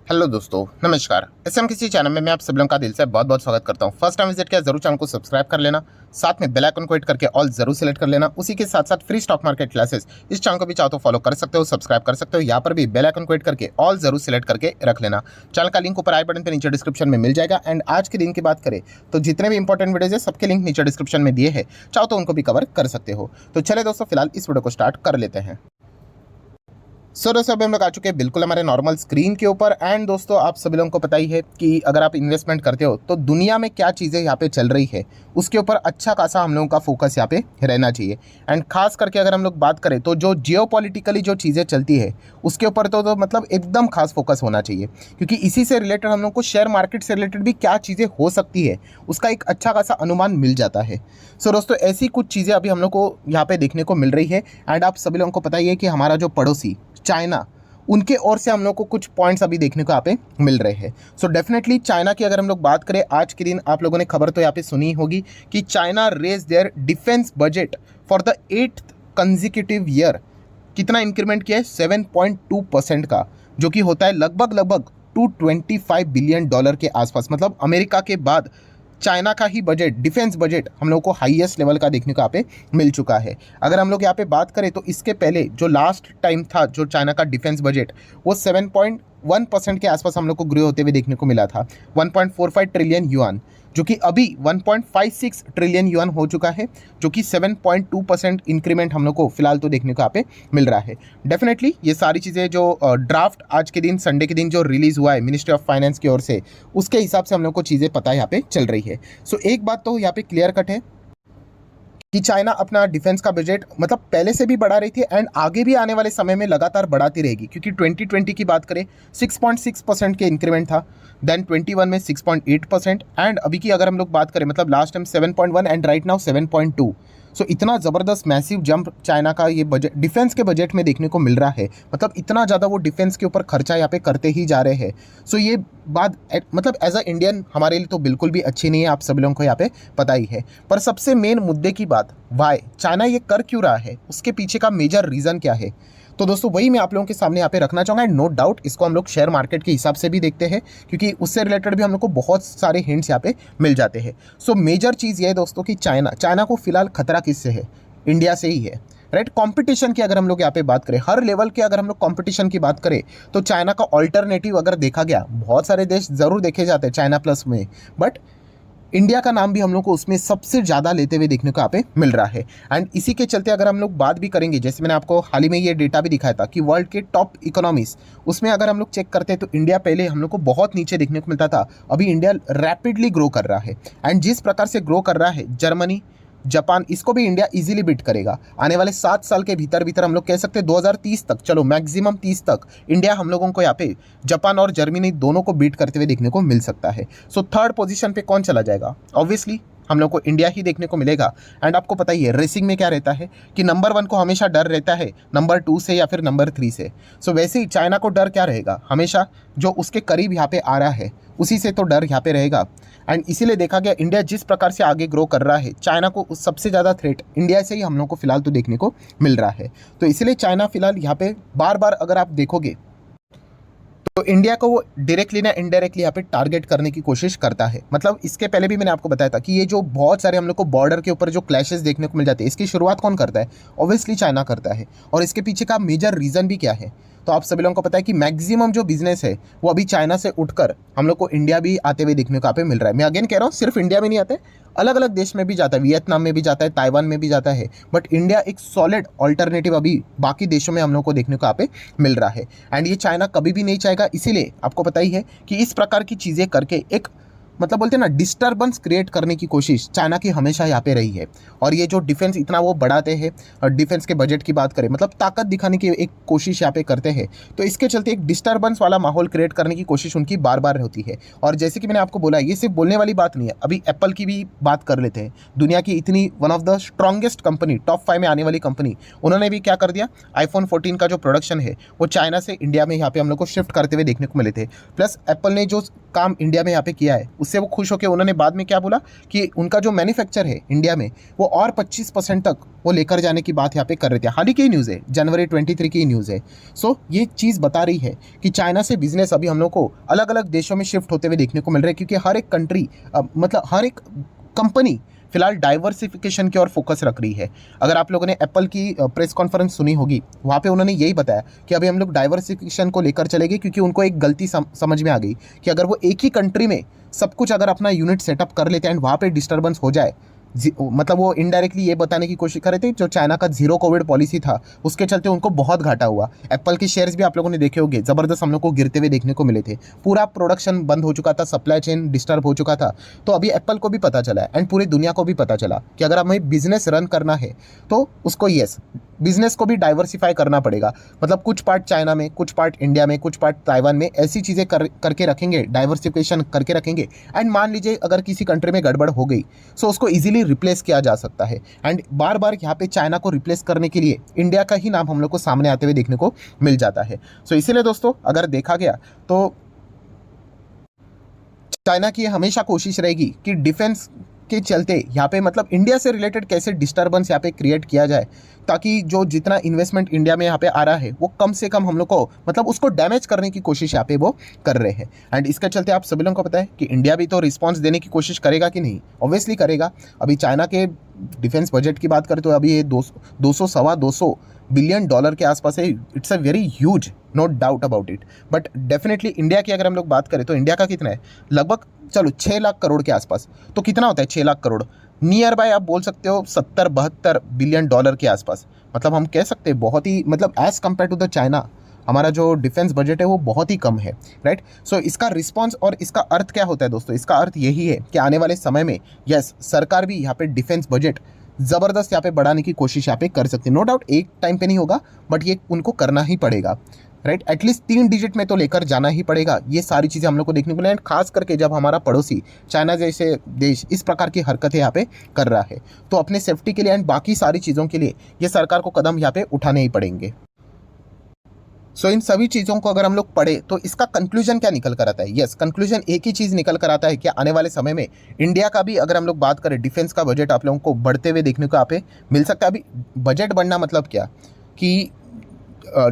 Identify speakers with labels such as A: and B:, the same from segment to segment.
A: Hello दोस्तों, नमस्कार। SM किसी चैनल में मैं आप सब लोगों का दिल से बहुत बहुत स्वागत करता हूं। फर्स्ट टाइम विजिट किया जरूर चैनल को सब्सक्राइब कर लेना, साथ में बेल आइकन को हिट करके ऑल जरूर सेलेक्ट कर लेना। उसी के साथ साथ फ्री स्टॉक मार्केट क्लासेस इस चैनल को भी चाहो तो फॉलो कर सकते हो, सब्सक्राइब कर सकते हो। यहाँ पर भी बेल आइकन को हिट करके ऑल जरूर सेलेक्ट करके रख लेना। चैनल का लिंक ऊपर आई बटन पर नीचे डिस्क्रिप्शन में मिल जाएगा। एंड आज के दिन की बात करें तो जितने भी इंपॉर्टेंट वीडियोज है सबके लिंक नीचे डिस्क्रिप्शन में दिए हैं, चाहो तो उनको भी कवर कर सकते हो। तो चले दोस्तों, फिलहाल इस वीडियो को स्टार्ट कर लेते हैं। दोस्तों अभी हम लोग आ चुके हैं बिल्कुल हमारे नॉर्मल स्क्रीन के ऊपर। एंड दोस्तों आप सभी लोगों को पता ही है कि अगर आप इन्वेस्टमेंट करते हो तो दुनिया में क्या चीज़ें यहाँ पे चल रही है उसके ऊपर अच्छा खासा हम लोगों का फोकस यहाँ पे रहना चाहिए। एंड खास करके अगर हम लोग बात करें तो जो जियोपॉलिटिकली जो चीज़ें चलती है उसके ऊपर तो मतलब एकदम खास फोकस होना चाहिए, क्योंकि इसी से रिलेटेड हम लोग को शेयर मार्केट से रिलेटेड भी क्या चीज़ें हो सकती है उसका एक अच्छा खासा अनुमान मिल जाता है। सो दोस्तों ऐसी कुछ चीज़ें अभी हम लोग को यहाँ पे देखने को मिल रही है। एंड आप सभी लोगों को पता ही है कि हमारा जो पड़ोसी चाइना, उनके ओर से हम लोग को कुछ पॉइंट्स अभी देखने को यहाँ पे मिल रहे हैं। सो डेफिनेटली चाइना की अगर हम लोग बात करें, आज के दिन आप लोगों ने खबर तो यहाँ पे सुनी होगी कि China raise their defence budget for the 8th consecutive year. कितना इंक्रीमेंट किया है? 7.2% का, जो कि होता है लगभग $225 बिलियन के आसपास। मतलब अमेरिका के बाद चाइना का ही बजट, डिफेंस बजट हम लोग को हाईएस्ट लेवल का देखने को यहाँ पे मिल चुका है। अगर हम लोग यहाँ पे बात करें तो इसके पहले जो लास्ट टाइम था जो चाइना का डिफेंस बजट, वो 7.1% के आसपास हम लोग को ग्रो होते हुए देखने को मिला था। 1.45 ट्रिलियन युआन, जो कि अभी 1.56 ट्रिलियन युआन हो चुका है, जो कि 7.2% इंक्रीमेंट हम लोग को फिलहाल तो देखने को यहाँ पे मिल रहा है। डेफिनेटली ये सारी चीज़ें जो ड्राफ्ट आज के दिन, संडे के दिन जो रिलीज़ हुआ है मिनिस्ट्री ऑफ फाइनेंस की ओर से, उसके हिसाब से हम लोग को चीज़ें पता यहाँ पे चल रही है। सो एक बात तो यहाँ पे क्लियर कट है कि चाइना अपना डिफेंस का बजट मतलब पहले से भी बढ़ा रही थी एंड आगे भी आने वाले समय में लगातार बढ़ाती रहेगी, क्योंकि 2020 की बात करें 6.6% के इंक्रीमेंट था, देन 21 में 6.8%, एंड अभी की अगर हम लोग बात करें मतलब last time 7.1 and right now 7.2। सो इतना ज़बरदस्त मैसिव जंप चाइना का ये बजट, डिफेंस के बजट में देखने को मिल रहा है। मतलब इतना ज़्यादा वो डिफेंस के ऊपर खर्चा यहाँ पे करते ही जा रहे हैं। सो ये बात मतलब एज अ इंडियन हमारे लिए तो बिल्कुल भी अच्छी नहीं है, आप सभी लोगों को यहाँ पे पता ही है। पर सबसे मेन मुद्दे की बात, वाई चाइना ये कर क्यों रहा है, उसके पीछे का मेजर रीज़न क्या है, तो दोस्तों वही मैं आप लोगों के सामने यहाँ पे रखना चाहूँगा। एंड नो डाउट इसको हम लोग शेयर मार्केट के हिसाब से भी देखते हैं, क्योंकि उससे रिलेटेड भी हम लोग को बहुत सारे हिंट्स यहाँ पे मिल जाते हैं। सो मेजर चीज़ ये है दोस्तों कि चाइना को फिलहाल खतरा किससे है? इंडिया से ही है, राइट। कंपटीशन की अगर हम लोग यहाँ पे बात करें, हर लेवल के अगर हम लोग कंपटीशन की बात करें तो चाइना का ऑल्टरनेटिव अगर देखा गया, बहुत सारे देश ज़रूर देखे जाते हैं चाइना प्लस में, बट इंडिया का नाम भी हम लोग को उसमें सबसे ज़्यादा लेते हुए देखने को यहाँ पे मिल रहा है। एंड इसी के चलते अगर हम लोग बात भी करेंगे, जैसे मैंने आपको हाल ही में ये डेटा भी दिखाया था कि वर्ल्ड के टॉप इकोनॉमीज, उसमें अगर हम लोग चेक करते हैं तो इंडिया पहले हम लोग को बहुत नीचे देखने को मिलता था, अभी इंडिया रैपिडली ग्रो कर रहा है। एंड जिस प्रकार से ग्रो कर रहा है, जर्मनी, जापान, इसको भी इंडिया इजीली बीट करेगा। आने वाले 7 साल के भीतर हम लोग कह सकते हैं 2030 तक, चलो मैक्सिमम 30 तक, इंडिया हम लोगों को यहाँ पे जापान और जर्मनी दोनों को बीट करते हुए देखने को मिल सकता है। सो थर्ड पोजीशन पे कौन चला जाएगा? ऑब्वियसली हम लोग को इंडिया ही देखने को मिलेगा। एंड आपको पता ही है रेसिंग में क्या रहता है कि नंबर 1 को हमेशा डर रहता है नंबर 2 से या फिर नंबर 3 से। सो वैसे ही चाइना को डर क्या रहेगा? हमेशा जो उसके करीब यहाँ पे आ रहा है उसी से तो डर यहाँ पे रहेगा। एंड इसीलिए देखा गया इंडिया जिस प्रकार से आगे ग्रो कर रहा है, चाइना को सबसे ज़्यादा थ्रेट इंडिया से ही हम लोग को फिलहाल तो देखने को मिल रहा है। तो इसीलिए चाइना फिलहाल यहाँ पे बार बार अगर आप देखोगे तो इंडिया को वो डायरेक्टली ना इनडायरेक्टली यहाँ पे टारगेट करने की कोशिश करता है। मतलब इसके पहले भी मैंने आपको बताया था कि ये जो बहुत सारे हम लोग को बॉर्डर के ऊपर जो क्लैशेस देखने को मिल जाते हैं, इसकी शुरुआत कौन करता है? ऑब्वियसली चाइना करता है। और इसके पीछे का मेजर रीज़न भी क्या है? तो आप सभी लोगों को पता है कि मैक्सिमम जो बिजनेस है वो अभी चाइना से उठकर हम लोग को इंडिया भी आते हुए देखने को यहाँ पे मिल रहा है। मैं अगेन कह रहा हूँ, सिर्फ इंडिया में नहीं आता है, अलग अलग देश में भी जाता है, वियतनाम में भी जाता है, ताइवान में भी जाता है, बट इंडिया एक सॉलिड ऑल्टरनेटिव अभी बाकी देशों में हम लोग को देखने को यहाँ पे मिल रहा है। एंड ये चाइना कभी भी नहीं चाहेगा, इसीलिए आपको पता ही है कि इस प्रकार की चीज़ें करके एक मतलब बोलते हैं ना डिस्टर्बेंस क्रिएट करने की कोशिश चाइना की हमेशा यहाँ पे रही है। और ये जो डिफेंस इतना वो बढ़ाते हैं और डिफेंस के बजट की बात करें, मतलब ताकत दिखाने की एक कोशिश यहाँ पे करते हैं, तो इसके चलते एक डिस्टर्बेंस वाला माहौल क्रिएट करने की कोशिश उनकी बार बार होती है। और जैसे कि मैंने आपको बोला, ये सिर्फ बोलने वाली बात नहीं है। अभी एप्पल की भी बात कर लेते हैं, दुनिया की इतनी one of the strongest company, top 5 में आने वाली कंपनी, उन्होंने भी क्या कर दिया, आईफोन 14 का जो प्रोडक्शन है वो चाइना से इंडिया में यहाँ पे हम लोग को शिफ्ट करते हुए देखने को मिले थे। प्लस एप्पल ने जो काम इंडिया में यहाँ पे किया है उससे वो खुश होकर उन्होंने बाद में क्या बोला कि उनका जो मैन्युफैक्चर है इंडिया में वो और 25% तक वो लेकर जाने की बात यहाँ पे कर रहे थे। हाल ही की न्यूज़ है, जनवरी 23 की न्यूज़ है। सो ये चीज़ बता रही है कि चाइना से बिजनेस अभी हम लोग को अलग अलग देशों में शिफ्ट होते हुए देखने को मिल रहा है, क्योंकि हर एक कंट्री मतलब हर एक कंपनी फिलहाल डाइवर्सिफिकेशन की ओर फोकस रख रही है। अगर आप लोगों ने एप्पल की प्रेस कॉन्फ्रेंस सुनी होगी, वहाँ पे उन्होंने यही बताया कि अभी हम लोग डाइवर्सिफिकेशन को लेकर चलेंगे, क्योंकि उनको एक गलती समझ में आ गई कि अगर वो एक ही कंट्री में सब कुछ अगर अपना यूनिट सेटअप कर लेते हैं एंड वहाँ पे डिस्टर्बेंस हो जाए, मतलब वो इनडायरेक्टली ये बताने की कोशिश कर रहे थे जो चाइना का जीरो कोविड पॉलिसी था उसके चलते उनको बहुत घाटा हुआ। एप्पल के शेयर्स भी आप लोगों ने देखे होंगे, ज़बरदस्त हम लोग को गिरते हुए देखने को मिले थे। पूरा प्रोडक्शन बंद हो चुका था, सप्लाई चेन डिस्टर्ब हो चुका था। तो अभी एप्पल को भी पता चला है एंड पूरी दुनिया को भी पता चला कि अगर हमें बिजनेस रन करना है तो उसको बिजनेस को भी डाइवर्सिफाई करना पड़ेगा। मतलब कुछ पार्ट चाइना में, कुछ पार्ट इंडिया में, कुछ पार्ट ताइवान में, ऐसी चीज़ें करके रखेंगे, डाइवर्सिफिकेशन करके रखेंगे। एंड मान लीजिए अगर किसी कंट्री में गड़बड़ हो गई सो उसको इजीली रिप्लेस किया जा सकता है। एंड बार बार यहाँ पे चाइना को रिप्लेस करने के लिए इंडिया का ही नाम हम लोग को सामने आते हुए देखने को मिल जाता है। सो इसीलिए दोस्तों अगर देखा गया तो चाइना की हमेशा कोशिश रहेगी कि डिफेंस के चलते यहाँ पे मतलब इंडिया से रिलेटेड कैसे डिस्टर्बेंस यहाँ पे क्रिएट किया जाए, ताकि जो जितना इन्वेस्टमेंट इंडिया में यहाँ पे आ रहा है वो कम से कम हम लोग को मतलब उसको डैमेज करने की कोशिश यहाँ पे वो कर रहे हैं। एंड इसके चलते आप सभी लोगों को पता है कि इंडिया भी तो रिस्पॉन्स देने की कोशिश करेगा कि नहीं, ऑब्वियसली करेगा। अभी चाइना के डिफेंस बजट की बात करें तो अभी ये 200 बिलियन डॉलर के आसपास है। It's a very huge, no doubt about it. But definitely India की अगर हम लोग बात करें तो इंडिया का कितना है, लगभग चलो 6 लाख करोड़ के आसपास। तो कितना होता है 6 लाख करोड़, नियर बाय आप बोल सकते हो 70-72 बिलियन डॉलर के आसपास। मतलब हम कह सकते हैं बहुत ही मतलब as compare to the China हमारा जो डिफेंस बजट है वो बहुत ही कम है, राइट। सो इसका रिस्पॉन्स और इसका अर्थ क्या होता है दोस्तों, इसका अर्थ यही है कि आने वाले समय में यस सरकार भी यहाँ पे डिफेंस बजट ज़बरदस्त यहाँ पे बढ़ाने की कोशिश यहाँ पे कर सकती है। नो डाउट एक टाइम पे नहीं होगा बट ये उनको करना ही पड़ेगा, राइट। एटलीस्ट 3 डिजिट में तो लेकर जाना ही पड़ेगा। ये सारी चीज़ें हम लोग को देखने को मिले, एंड खास करके जब हमारा पड़ोसी चाइना जैसे देश इस प्रकार की हरकतें यहाँ पे कर रहा है तो अपने सेफ्टी के लिए एंड बाकी सारी चीज़ों के लिए ये सरकार को कदम यहाँ पे उठाने ही पड़ेंगे। सो इन सभी चीज़ों को अगर हम लोग पढ़े तो इसका कंक्लूजन क्या निकल कर आता है, यस कंक्लूजन एक ही चीज़ निकल कर आता है कि आने वाले समय में इंडिया का भी अगर हम लोग बात करें डिफेंस का बजट आप लोगों को बढ़ते हुए देखने को यहाँ पे मिल सकता है। अभी बजट बढ़ना मतलब क्या कि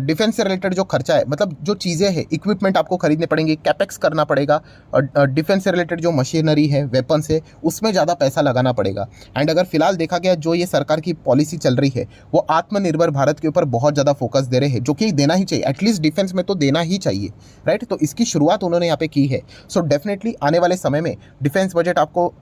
A: डिफेंस से रिलेटेड जो खर्चा है, मतलब जो चीज़ें हैं, इक्विपमेंट आपको खरीदने पड़ेंगे, कैपेक्स करना पड़ेगा, और डिफेंस से रिलेटेड जो मशीनरी है, वेपन्स है, उसमें ज़्यादा पैसा लगाना पड़ेगा। एंड अगर फिलहाल देखा गया जो ये सरकार की पॉलिसी चल रही है वो आत्मनिर्भर भारत के ऊपर बहुत ज़्यादा फोकस दे रहे हैं, जो कि देना ही चाहिए, एटलीस्ट डिफेंस में तो देना ही चाहिए, राइट। तो इसकी शुरुआत उन्होंने यहाँ पे की है। सो डेफिनेटली आने वाले समय में डिफेंस बजट आपको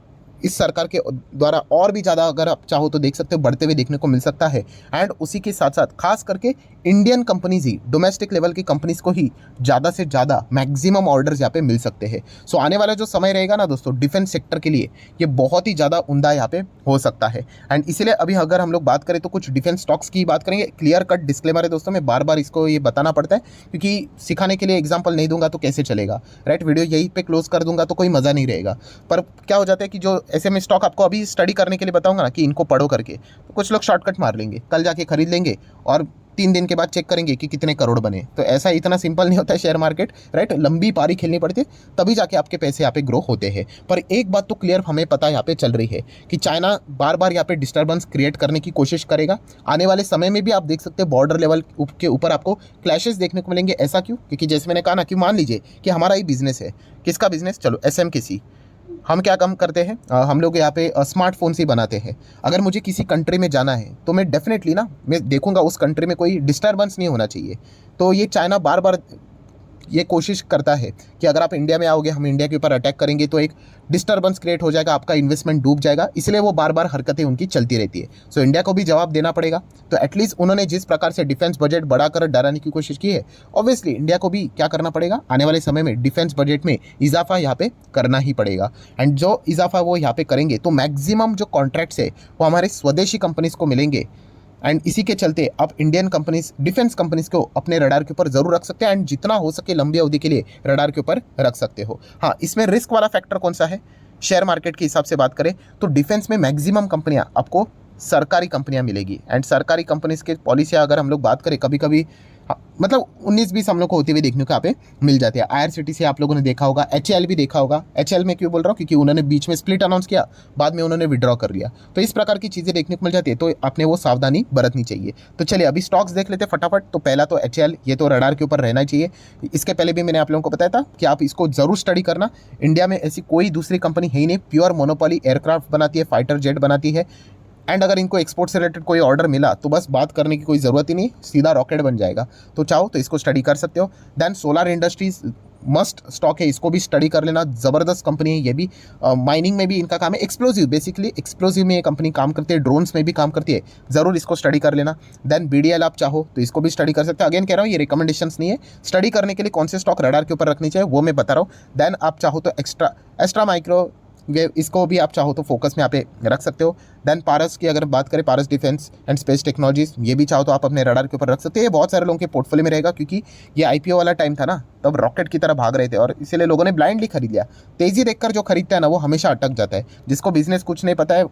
A: इस सरकार के द्वारा और भी ज़्यादा अगर आप चाहो तो देख सकते हो बढ़ते हुए देखने को मिल सकता है। एंड उसी के साथ साथ खास करके इंडियन कंपनीज ही, डोमेस्टिक लेवल की कंपनीज को ही ज़्यादा से ज़्यादा मैक्सिमम ऑर्डर्स यहाँ पे मिल सकते हैं। सो आने वाला जो समय रहेगा ना दोस्तों डिफेंस सेक्टर के लिए ये बहुत ही ज़्यादा उम्दा यहाँ पे हो सकता है। एंड इसीलिए अभी अगर हम लोग बात करें तो कुछ डिफेंस स्टॉक्स की बात करेंगे। क्लियर कट डिस्क्लेमर है दोस्तों, मैं बार बार इसको ये बताना पड़ता है क्योंकि सिखाने के लिए एग्जाम्पल नहीं दूंगा तो कैसे चलेगा, राइट। वीडियो यहीं पे क्लोज कर दूंगा तो कोई मज़ा नहीं रहेगा। पर क्या हो जाता है कि जो ऐसे में स्टॉक आपको अभी स्टडी करने के लिए बताऊंगा ना कि इनको पढ़ो करके, तो कुछ लोग शॉर्टकट मार लेंगे, कल जाके खरीद लेंगे और 3 दिन के बाद चेक करेंगे कि कितने करोड़ बने। तो ऐसा इतना सिंपल नहीं होता है शेयर मार्केट, राइट। लंबी पारी खेलनी पड़ती है तभी जाके आपके पैसे यहाँ पे ग्रो होते हैं। पर एक बात तो क्लियर हमें पता यहाँ पे चल रही है कि चाइना बार बार यहाँ पे डिस्टर्बेंस क्रिएट करने की कोशिश करेगा। आने वाले समय में भी आप देख सकते हैं बॉर्डर लेवल के ऊपर आपको क्लैशेस देखने को मिलेंगे। ऐसा क्यों? क्योंकि जैसे मैंने कहा ना कि मान लीजिए कि हमारा ही बिजनेस है, किसका बिजनेस, चलो SMKC, हम क्या काम करते हैं, हम लोग यहाँ पे स्मार्टफोन्स ही बनाते हैं। अगर मुझे किसी कंट्री में जाना है तो मैं डेफिनेटली ना मैं देखूंगा उस कंट्री में कोई डिस्टर्बेंस नहीं होना चाहिए। तो ये चाइना बार बार ये कोशिश करता है कि अगर आप इंडिया में आओगे हम इंडिया के ऊपर अटैक करेंगे तो एक डिस्टर्बेंस क्रिएट हो जाएगा, आपका इन्वेस्टमेंट डूब जाएगा। इसलिए वो बार बार हरकतें उनकी चलती रहती है। सो इंडिया को भी जवाब देना पड़ेगा। तो एटलीस्ट उन्होंने जिस प्रकार से डिफेंस बजट बढ़ाकर डराने की कोशिश की है, ऑब्वियसली इंडिया को भी क्या करना पड़ेगा, आने वाले समय में डिफेंस बजट में इजाफा यहाँ पे करना ही पड़ेगा। एंड जो इजाफा वो यहाँ पे करेंगे तो मैक्सिमम जो कॉन्ट्रैक्ट्स है वो हमारे स्वदेशी कंपनीज को मिलेंगे। एंड इसी के चलते आप इंडियन कंपनीज, डिफेंस कंपनीज को अपने रडार के ऊपर जरूर रख सकते हैं एंड जितना हो सके लंबी अवधि के लिए रडार के ऊपर रख सकते हो। हाँ, इसमें रिस्क वाला फैक्टर कौन सा है, शेयर मार्केट के हिसाब से बात करें तो डिफेंस में मैक्सिमम कंपनियां आपको सरकारी कंपनियां मिलेगी। एंड सरकारी कंपनीज के पॉलिसी अगर हम लोग बात करें, कभी कभी मतलब 19-20 हम लोग को होते हुए देखने को यहाँ पे मिल जाते हैं। IRCTC आप लोगों ने देखा होगा, HAL भी देखा होगा। HAL में क्यों बोल रहा हूँ, क्योंकि उन्होंने बीच में स्प्लिट अनाउंस किया, बाद में उन्होंने विड्रॉ कर लिया। तो इस प्रकार की चीज़ें देखने को मिल जाती है, तो आपने वो सावधानी बरतनी चाहिए। तो चलिए अभी स्टॉक्स देख लेते हैं फटाफट। तो पहला तो HAL, ये तो रडार के ऊपर रहना चाहिए। इसके पहले भी मैंने आप लोगों को बताया था कि आप इसको जरूर स्टडी करना। इंडिया में ऐसी कोई दूसरी कंपनी है ही नहीं, प्योर मोनोपोली, एयरक्राफ्ट बनाती है, फाइटर जेट बनाती है। एंड अगर इनको एक्सपोर्ट से रिलेटेड कोई ऑर्डर मिला तो बस बात करने की कोई ज़रूरत ही नहीं, सीधा रॉकेट बन जाएगा। तो चाहो तो इसको स्टडी कर सकते हो। Then solar industries must stock है, इसको भी स्टडी कर लेना, ज़बरदस्त कंपनी है ये भी। माइनिंग में भी इनका काम है, एक्सप्लोजिव, बेसिकली एक्सप्लोजिव में ये कंपनी काम करती है, ड्रोन्स में भी काम करती है, ज़रूर इसको स्टडी कर लेना। देन BDL आप चाहो तो इसको भी स्टडी कर सकते हो। अगेन कह रहा हूँ ये रिकमेंडेशंस नहीं है, स्टडी करने के लिए कौन से स्टॉक रडार के ऊपर रखनी चाहिए वो मैं बता रहा हूँ। देन आप चाहो तो एक्स्ट्रा माइक्रो वे, इसको भी आप चाहो तो फोकस में यहाँ पे रख सकते हो। देन पारस की अगर बात करें, पारस डिफेंस एंड स्पेस टेक्नोलॉजीज, ये भी चाहो तो आप अपने रडार के ऊपर रख सकते हो। ये बहुत सारे लोगों के पोर्टफोलियो में रहेगा, क्योंकि ये IPO वाला टाइम था ना, तब रॉकेट की तरह भाग रहे थे और इसीलिए लोगों ने ब्लाइंडली खरीद लिया। तेजी देखकर जो खरीदता है ना वो हमेशा अटक जाता है, जिसको बिजनेस कुछ नहीं पता है,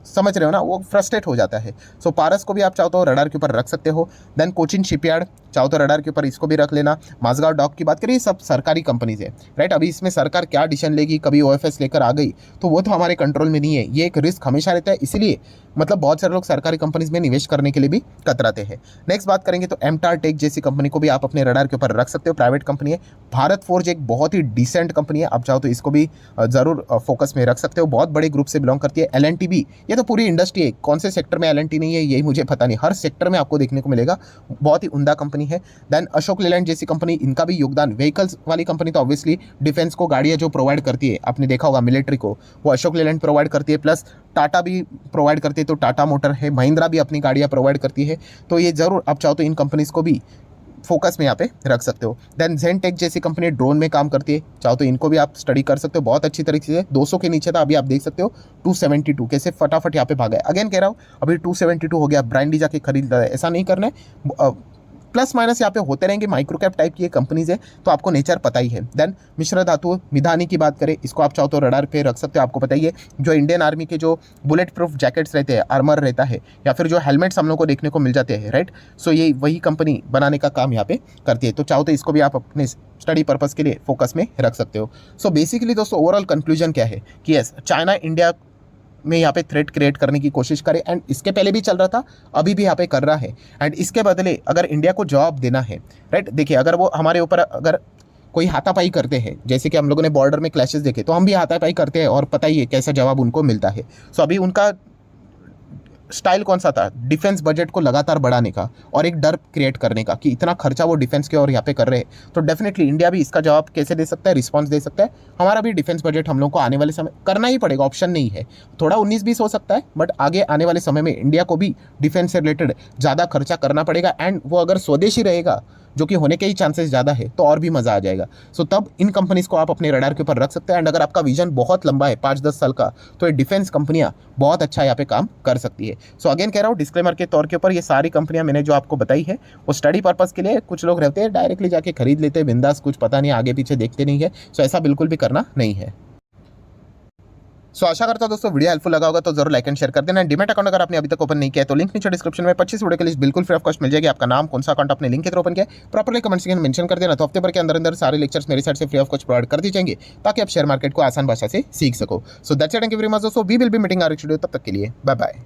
A: समझ रहे हो ना, वो फ्रस्ट्रेट हो जाता है। सो पारस को भी आप चाहो तो रडार के ऊपर रख सकते हो। देन कोचिन शिपयार्ड चाहो तो रडार के ऊपर इसको भी रख लेना। माझगांव डॉक की बात करें, ये सब सरकारी कंपनीज है, राइट। अभी इसमें सरकार क्या डिसीजन लेगी, कभी OFS लेकर आ गई तो वो तो हमारे कंट्रोल में नहीं है, ये एक रिस्क हमेशा रहता है, इसलिए मतलब बहुत सारे लोग सरकारी कंपनीज में निवेश करने के लिए भी कतराते हैं। नेक्स्ट बात करेंगे तो एमटार टेक जैसी कंपनी को भी आप अपने रडार के ऊपर रख सकते हो, प्राइवेट कंपनी है। भारत फोर्ज एक बहुत ही डिसेंट कंपनी है, आप चाहो तो इसको भी ज़रूर फोकस में रख सकते हो, बहुत बड़े ग्रुप से बिलोंग करती है। L&T भी, ये तो पूरी इंडस्ट्री है, कौन से सेक्टर में L&T नहीं है यही मुझे पता नहीं, हर सेक्टर में आपको देखने को मिलेगा, बहुत ही उम्दा कंपनी है। देन अशोक लेलैंड जैसी कंपनी, इनका भी योगदान, व्हीकल्स वाली कंपनी तो ऑब्वियसली डिफेंस को गाड़ियाँ जो प्रोवाइड करती है, आपने देखा होगा मिलिट्री को, वो अशोक लेलैंड प्रोवाइड करती है, प्लस टाटा भी प्रोवाइड करती है, तो टाटा मोटर है, महिंद्रा भी अपनी गाड़ियाँ प्रोवाइड करती है। तो ये ज़रूर आप चाहो तो इन कंपनीज़ को भी फोकस में यहाँ पे रख सकते हो। देन जेनटेक जैसी कंपनी ड्रोन में काम करती है, चाहो तो इनको भी आप स्टडी कर सकते हो, बहुत अच्छी तरीके से। 200 के नीचे था, अभी आप देख सकते हो 272 कैसे फटाफट यहाँ पे भागा है। अगेन कह रहा हूँ अभी 272 हो गया, ब्रांडी जाके खरीद रहा है, ऐसा नहीं करना है। प्लस माइनस यहाँ पे होते रहेंगे, माइक्रो कैप टाइप की ये कंपनीज है, तो आपको नेचर पता ही है। देन मिश्र धातु मिधानी की बात करें, इसको आप चाहो तो रडार पे रख सकते हो, आपको पता ही है जो इंडियन आर्मी के जो बुलेट प्रूफ जैकेट्स रहते हैं, आर्मर रहता है, या फिर जो हेलमेट्स हम लोग को देखने को मिल जाते हैं, राइट। सो ये वही कंपनी बनाने का काम यहाँ पे करती है, तो चाहो तो इसको भी आप अपने स्टडी पर्पज़ के लिए फोकस में रख सकते हो। सो बेसिकली दोस्तों ओवरऑल कंक्लूजन क्या है कि यस, चाइना इंडिया में यहाँ पे थ्रेट क्रिएट करने की कोशिश करे, एंड इसके पहले भी चल रहा था, अभी भी यहाँ पे कर रहा है, एंड इसके बदले अगर इंडिया को जवाब देना है, राइट। देखिए अगर वो हमारे ऊपर अगर कोई हाथापाई करते हैं, जैसे कि हम लोगों ने बॉर्डर में क्लैशेस देखे, तो हम भी हाथापाई करते हैं और पता ही है कैसा जवाब उनको मिलता है। सो अभी उनका स्टाइल कौन सा था, डिफेंस बजट को लगातार बढ़ाने का और एक डर क्रिएट करने का कि इतना खर्चा वो डिफेंस के और यहाँ पे कर रहे हैं। तो डेफिनेटली इंडिया भी इसका जवाब कैसे दे सकता है, रिस्पांस दे सकता है। हमारा भी डिफेंस बजट हम लोग को आने वाले समय करना ही पड़ेगा, ऑप्शन नहीं है। थोड़ा 19-20 हो सकता है, बट आगे आने वाले समय में इंडिया को भी डिफेंस से रिलेटेड ज़्यादा खर्चा करना पड़ेगा, एंड वो अगर स्वदेशी रहेगा, जो कि होने के ही चांसेस ज़्यादा है, तो और भी मज़ा आ जाएगा। सो तब इन कंपनीज़ को आप अपने रडार के ऊपर रख सकते हैं, एंड अगर आपका विजन बहुत लंबा है 5-10 साल का, तो ये डिफेंस कंपनियां बहुत अच्छा यहाँ पे काम कर सकती है। सो अगेन कह रहा हूँ डिस्क्लेमर के तौर के ऊपर, ये सारी कंपनियां मैंने जो आपको बताई है वो स्टडी पर्पज़ के लिए, कुछ लोग रहते हैं डायरेक्टली जाके खरीद लेते हैं बिंदास, कुछ पता नहीं आगे पीछे देखते नहीं है। सो ऐसा बिल्कुल भी करना नहीं है। सो आशा करता हूं दोस्तों वीडियो हेल्पफुल लगा होगा, तो जरूर लाइक एंड शेयर कर देना। डीमैट अकाउंट अगर आपने अभी तक ओपन नहीं किया तो लिंक नीचे डिस्क्रिप्शन में 25 वीडियो की लिस्ट बिल्कुल फ्री ऑफ कॉस्ट मिल जाएगी। आपका नाम, कौन सा अकाउंट आपने लिंक के थ्रू ओपन किया, प्रॉपर्ली कमेंट सेक्शन में मेंशन कर देना, तो हफ्ते भर के अंदर अंदर सारे लेक्चर्स मेरी साइड से फ्री ऑफ कॉस्ट प्रोवाइड कर दी जाएंगे, ताकि आप शेयर मार्केट को आसान भाषा से सीख सको। So that's it, thank you very much दोस्तों, we will be meeting our next video, तब तक के लिए बाय बाय।